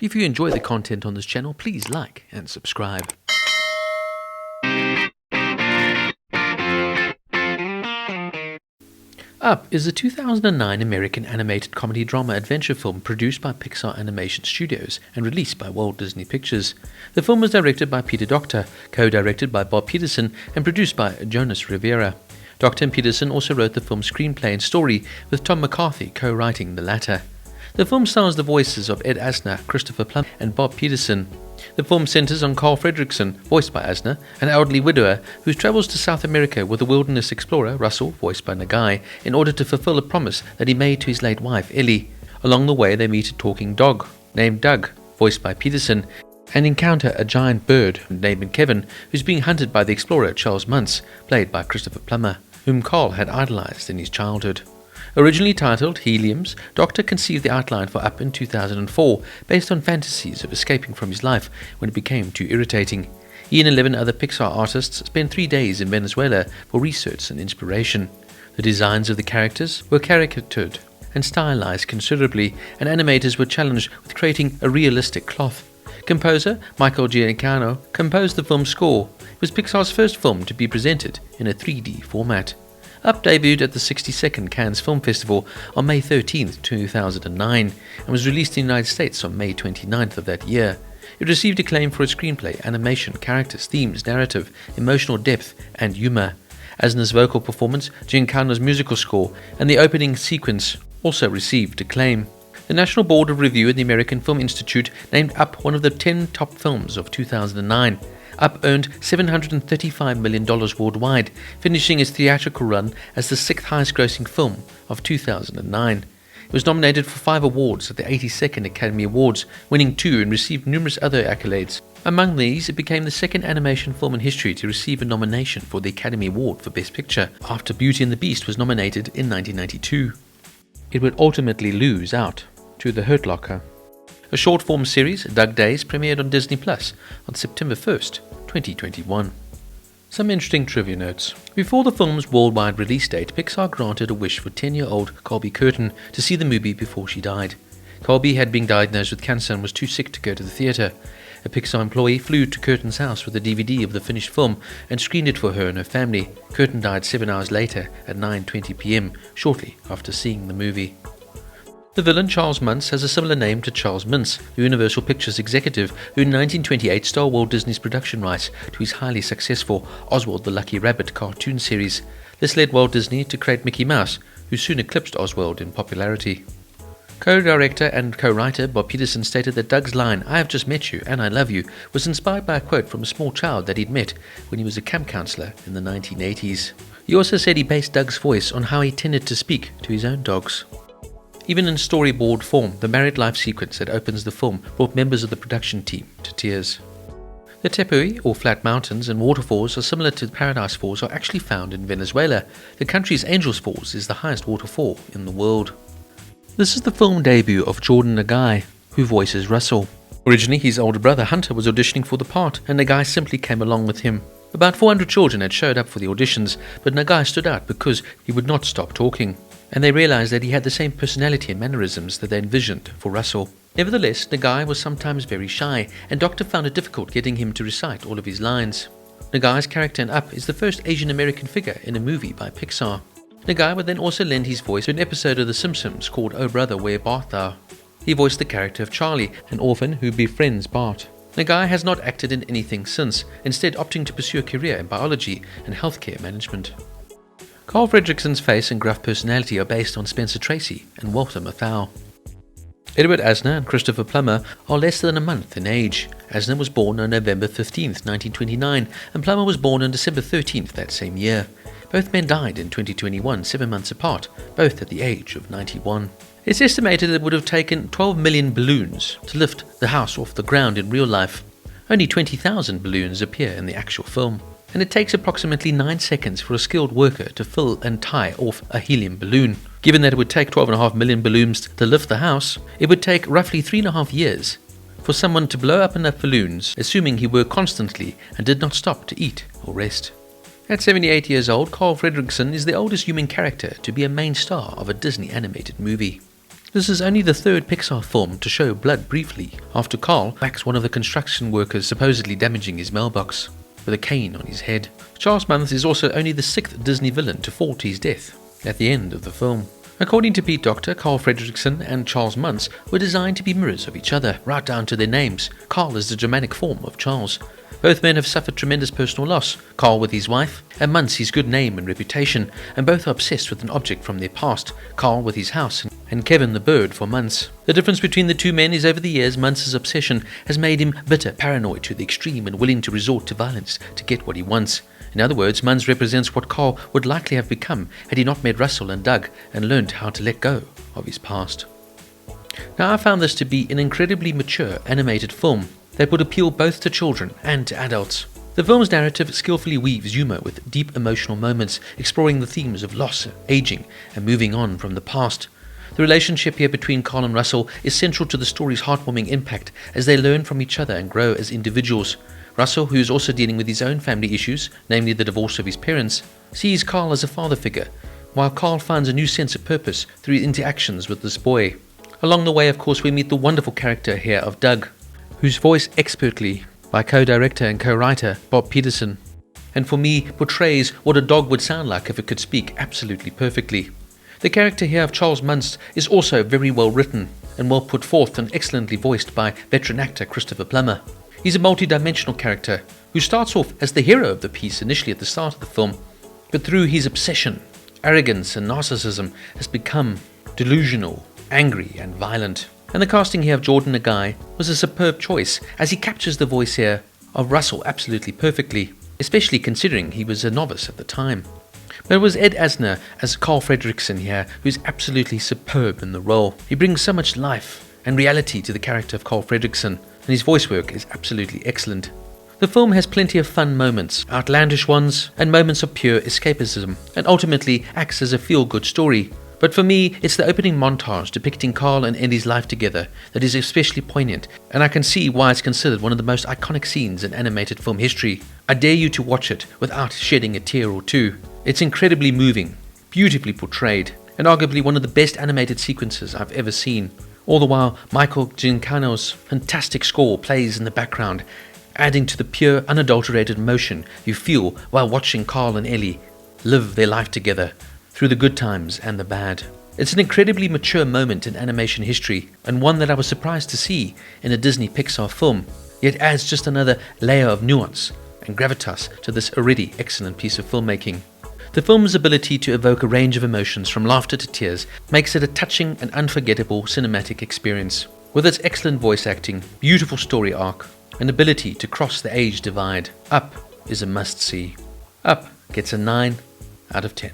If you enjoy the content on this channel, please like and subscribe. Up is a 2009 American animated comedy drama adventure film produced by Pixar Animation Studios and released by Walt Disney Pictures. The film was directed by Pete Docter, co-directed by Bob Peterson, and produced by Jonas Rivera. Docter and Peterson also wrote the film's screenplay and story, with Tom McCarthy co-writing the latter. The film stars the voices of Ed Asner, Plummer, and Bob Peterson. The film centers on Carl Fredricksen, voiced by Asner, an elderly widower who travels to South America with a wilderness explorer, Russell, voiced by Nagai, in order to fulfill a promise that he made to his late wife, Ellie. Along the way, they meet a talking dog named Doug, voiced by Peterson, and encounter a giant bird named Kevin, who's being hunted by the explorer Charles Muntz, played by Plummer, whom Carl had idolized in his childhood. Originally titled Heliums, Docter conceived the outline for Up in 2004, based on fantasies of escaping from his life when it became too irritating. He and 11 other Pixar artists spent 3 days in Venezuela for research and inspiration. The designs of the characters were caricatured and stylized considerably, and animators were challenged with creating a realistic cloth. Composer Michael Giacchino composed the film's score. It was Pixar's first film to be presented in a 3D format. Up debuted at the 62nd Cannes Film Festival on May 13, 2009, and was released in the United States on May 29th of that year. It received acclaim for its screenplay, animation, characters, themes, narrative, emotional depth, and humor. Asner's vocal performance, Giacchino's musical score, and the opening sequence also received acclaim. The National Board of Review at the American Film Institute named Up one of the 10 top films of 2009. Up earned $735 million worldwide, finishing its theatrical run as the 6th highest-grossing film of 2009. It was nominated for 5 awards at the 82nd Academy Awards, winning 2 and received numerous other accolades. Among these, it became the second animation film in history to receive a nomination for the Academy Award for Best Picture, after Beauty and the Beast was nominated in 1992. It would ultimately lose out to The Hurt Locker. A short-form series, Doug Days, premiered on Disney Plus on September 1st, 2021. Some interesting trivia notes. Before the film's worldwide release date, Pixar granted a wish for 10-year-old Colby Curtin to see the movie before she died. Colby had been diagnosed with cancer and was too sick to go to the theatre. A Pixar employee flew to Curtin's house with a DVD of the finished film and screened it for her and her family. Curtin died 7 hours later at 9:20 p.m., shortly after seeing the movie. The villain, Charles Muntz, has a similar name to Charles Muntz, the Universal Pictures executive who in 1928 stole Walt Disney's production rights to his highly successful Oswald the Lucky Rabbit cartoon series. This led Walt Disney to create Mickey Mouse, who soon eclipsed Oswald in popularity. Co-director and co-writer Bob Peterson stated that Doug's line, "I have just met you and I love you," was inspired by a quote from a small child that he'd met when he was a camp counselor in the 1980s. He also said he based Doug's voice on how he tended to speak to his own dogs. Even in storyboard form, the married life sequence that opens the film brought members of the production team to tears. The Tepuy, or flat mountains, and waterfalls are similar to Paradise Falls are actually found in Venezuela. The country's Angels Falls is the highest waterfall in the world. This is the film debut of Jordan Nagai, who voices Russell. Originally, his older brother Hunter was auditioning for the part, and Nagai simply came along with him. About 400 children had showed up for the auditions, but Nagai stood out because he would not stop talking, and they realized that he had the same personality and mannerisms that they envisioned for Russell. Nevertheless, Nagai was sometimes very shy, and Docter found it difficult getting him to recite all of his lines. Nagai's character in Up is the first Asian American figure in a movie by Pixar. Nagai would then also lend his voice to an episode of The Simpsons called Oh Brother, Where Art Thou? He voiced the character of Charlie, an orphan who befriends Bart. Nagai has not acted in anything since, instead opting to pursue a career in biology and healthcare management. Carl Fredricksen's face and gruff personality are based on Spencer Tracy and Walter Matthau. Ed Asner and Plummer are less than a month in age. Asner was born on November 15, 1929, and Plummer was born on December 13th that same year. Both men died in 2021, 7 months apart, both at the age of 91. It's estimated that it would have taken 12 million balloons to lift the house off the ground in real life. Only 20,000 balloons appear in the actual film, and it takes approximately 9 seconds for a skilled worker to fill and tie off a helium balloon. Given that it would take 12.5 million balloons to lift the house, it would take roughly 3.5 years for someone to blow up enough balloons, assuming he worked constantly and did not stop to eat or rest. At 78 years old, Carl Fredricksen is the oldest human character to be a main star of a Disney animated movie. This is only the third Pixar film to show blood briefly, after Carl whacks one of the construction workers supposedly damaging his mailbox with a cane on his head. Charles Muntz is also only the sixth Disney villain to fall to his death at the end of the film. According to Pete Docter, Carl Fredricksen and Charles Muntz were designed to be mirrors of each other, right down to their names. Carl is the Germanic form of Charles. Both men have suffered tremendous personal loss, Carl with his wife, and Muntz his good name and reputation, and both are obsessed with an object from their past, Carl with his house, and Kevin the bird for Muntz. The difference between the two men is over the years Muntz's obsession has made him bitter, paranoid to the extreme, and willing to resort to violence to get what he wants. In other words, Muntz represents what Carl would likely have become had he not met Russell and Doug and learned how to let go of his past. Now, I found this to be an incredibly mature animated film that would appeal both to children and to adults. The film's narrative skillfully weaves humor with deep emotional moments, exploring the themes of loss, aging, and moving on from the past. The relationship here between Carl and Russell is central to the story's heartwarming impact as they learn from each other and grow as individuals. Russell, who is also dealing with his own family issues, namely the divorce of his parents, sees Carl as a father figure, while Carl finds a new sense of purpose through his interactions with this boy. Along the way, of course, we meet the wonderful character here of Doug, whose voice expertly by co-director and co-writer Bob Peterson, and for me portrays what a dog would sound like if it could speak absolutely perfectly. The character here of Charles Muntz is also very well written and well put forth and excellently voiced by veteran actor Christopher Plummer. He's a multi-dimensional character who starts off as the hero of the piece initially at the start of the film, but through his obsession, arrogance and narcissism has become delusional, angry and violent. And the casting here of Jordan Nagai was a superb choice, as he captures the voice here of Russell absolutely perfectly, especially considering he was a novice at the time. But it was Ed Asner as Carl Fredricksen here who's absolutely superb in the role. He brings so much life and reality to the character of Carl Fredricksen, and his voice work is absolutely excellent. The film has plenty of fun moments, outlandish ones, and moments of pure escapism, and ultimately acts as a feel-good story. But for me, it's the opening montage depicting Carl and Ellie's life together that is especially poignant, and I can see why it's considered one of the most iconic scenes in animated film history. I dare you to watch it without shedding a tear or two. It's incredibly moving, beautifully portrayed, and arguably one of the best animated sequences I've ever seen. All the while, Michael Giacchino's fantastic score plays in the background, adding to the pure, unadulterated emotion you feel while watching Carl and Ellie live their life together, through the good times and the bad. It's an incredibly mature moment in animation history, and one that I was surprised to see in a Disney Pixar film, yet adds just another layer of nuance and gravitas to this already excellent piece of filmmaking. The film's ability to evoke a range of emotions from laughter to tears makes it a touching and unforgettable cinematic experience. With its excellent voice acting, beautiful story arc, and ability to cross the age divide, Up is a must-see. Up gets a 9 out of 10.